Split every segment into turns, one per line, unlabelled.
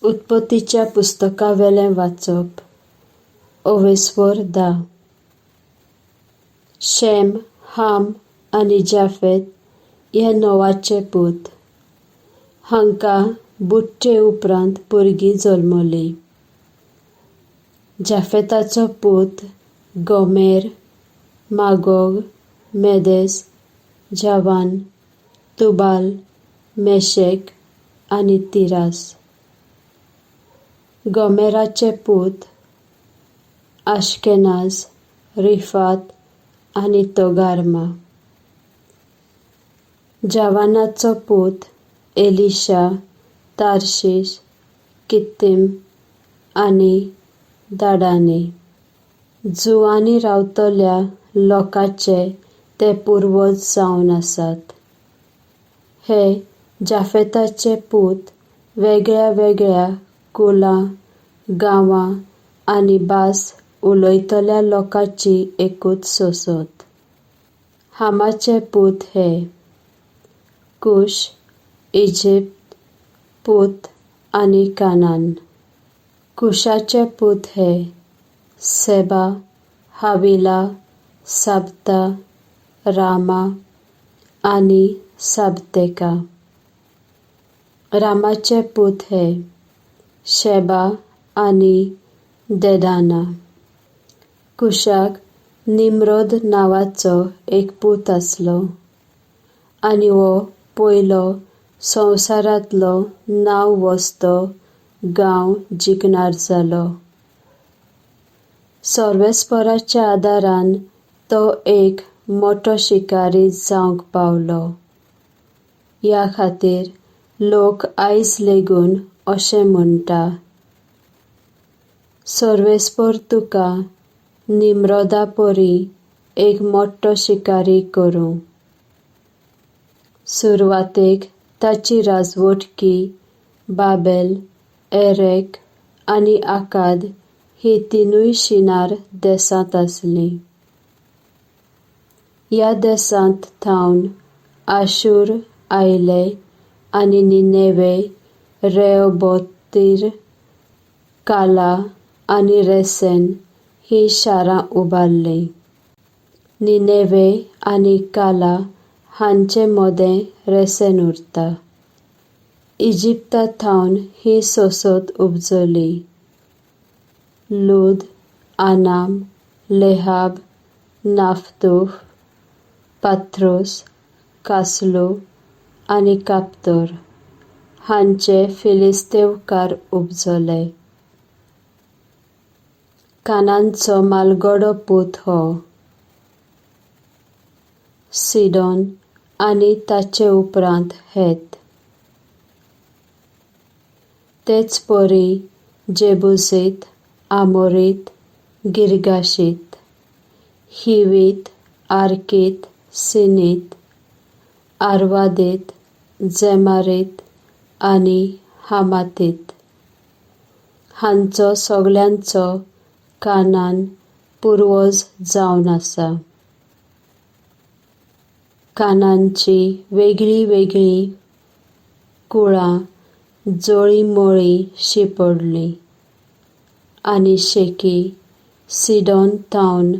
उत्पत्तीच्या पुस्तकावेलें वाचप. ओवेसवर 10. शेम, हाम आनी जाफेत हे नोवाचे पूत. हांकां बुडचे उपरांत भुरगीं जल्मलीं. जाफेताचो पूत गोमेर, मागोग, मेदेस, जावान, तुबाल, मेशेक आनी तिरास. गोमेराचे पूत आशकेनाज, रिफात आनी तोगार्मा. जावानाचो पूत एलिशा, तार्शीश, कित्तीम आनी दाडानी. जुवांनी रावतल्या लोकांचे ते पुर्वज जावन आसात. हे जाफेताचे पूत वेगळ्या वेगळ्या कुलां, गांवां आनी भास उलयतल्या लोकांची एकूच सोसत. हामाचे पूत हे कुश, इजिप्त, पूत आनी कानान. कुशाचे पूत हे सेबा, हाविला, साबता, रामा आनी साबतेका. रामाचे पूत हे शेबा आनी देदाना. कुशाक निम्रोद नांवाचो एक पूत आसलो आनी हो पयलो संवसारांतलो नांव वस्तो गांव जिखणार जालो. सर्वेस्पराच्या आदारान तो एक मोठो शिकारी जावंक पावलो. ह्या खातीर लोक आयज लेगून अशें म्हणटा, सर्वेस्पर तुका निम्रोदा परी एक मोठो शिकारी करूं. सुरवातेक ताची राजवटकी बाबेल, एरेक आनी आकाद ही तिनूय शिनार देसांत आसलीं. ह्या देसांत थावन आशूर आयले आनी निनेवे, रेहोबोतीर, काला आनी रेसेन ही शारां उबारलीं. निनेवे आनी काला हांचे मोदें रेसेन उरता. इजिप्ता थावन ही सोसत उपजली. लूद, आनाम, लेहाब, नाफ्तूह, पात्रोस, कासलू आनी काप्तोर हांचे फिलिस्तेवकार उपजले. कानानचो मालगडो पूत हो सिडोन आनी ताचे उपरांत हेत. तेच परी जेबुसीत, आमोरीत, गिरगाशीत, हिवीत, आर्कीत, सिनीत, आर्वादीत, जेमारीत आनी हामातीत हांचो सगळ्यांचो कानान पुर्वज जावन आसा. कानानची वेगळी वेगळी कुळां जोळीमोळी शिंपडलीं आनी शेकी सिडोन थावन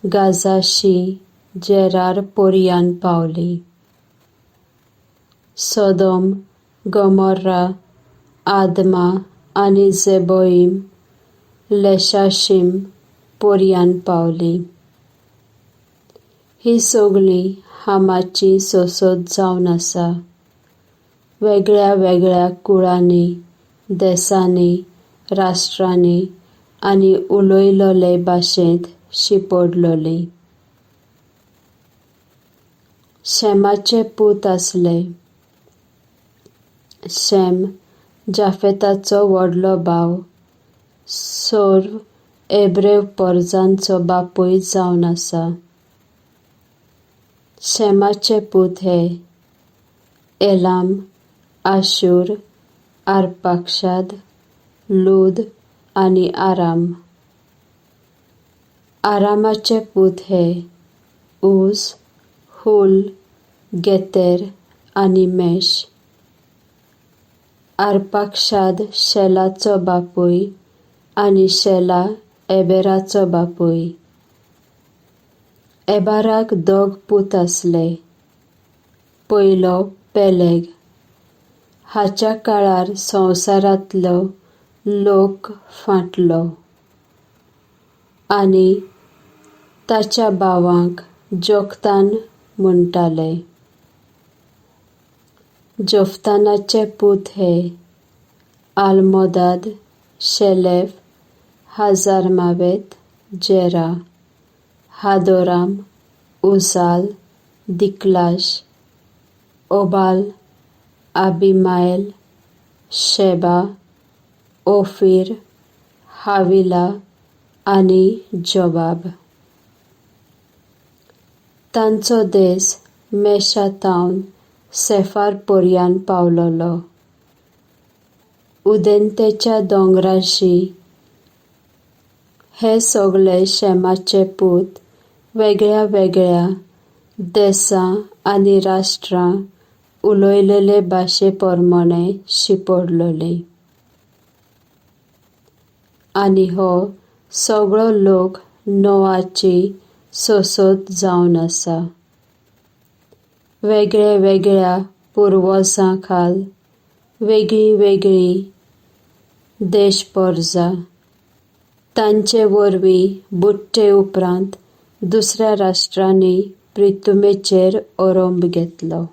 गाजाशी जेरार पर्यान पावली. सोदोम, गोमोर्रा, आदमा आनी जेबोईम लेशाशीम पर्यान पावली. ही सगळीं हामाची सोसत जावन आसा. वेगळ्या वेगळ्या कुळांनी, देसांनी, राष्ट्रांनी आनी उलयलोले भाशेंत शिंपडलोली. शेमाचे पूत आसले. शेम जाफेताचो व्हडलो भाव, सर्व एब्रेव पोरजांचो बापूय जावन आसा. शेमाचे पूत हे एलाम, आशूर, आर्पाक्षाद, लूद आनी आराम. आरामाचे पूत हे उज, हुल, गेतेर आनी मेश. आर्पाक्षाद शेलाचो बापूय आनी शेला एबेराचो बापूय. एबाराक 2 पूत आसले. पयलो पेलेग. हाच्या काळार संवसारांतलो लोक फांटलो आनी ताच्या भावांक जोक्तान म्हणटाले. जोफ्तानाचे पूत हे आलमोदाद, शेलेफ, हाजारमावेत, जेरा, हादोराम, उजाल, दिक्लाश, ओबाल, आबिमायल, शेबा, ओफीर, हाविला आनी जोबाब. तांचो देस मेशातावन सेफार पर्यान पावलोलो. उदेंतेच्या दोंगराशी. हे सगळे शेमाचे पूत वेगळ्या वेगळ्या देसां आनी राष्ट्रां उलयलेले भाशे पोरमोणे शिंपडलोले. आनी हो सगळो लोक नोआची सोसोत जावन आसा. वेगळ्या वेगळ्या पुर्वजां खाल वेगळी वेगळी देशपोरजां. तांचे वरवीं बुट्टे उपरांत दुसऱ्या राष्ट्रांनी प्रितुमेचेर ओरोंब घेतलो.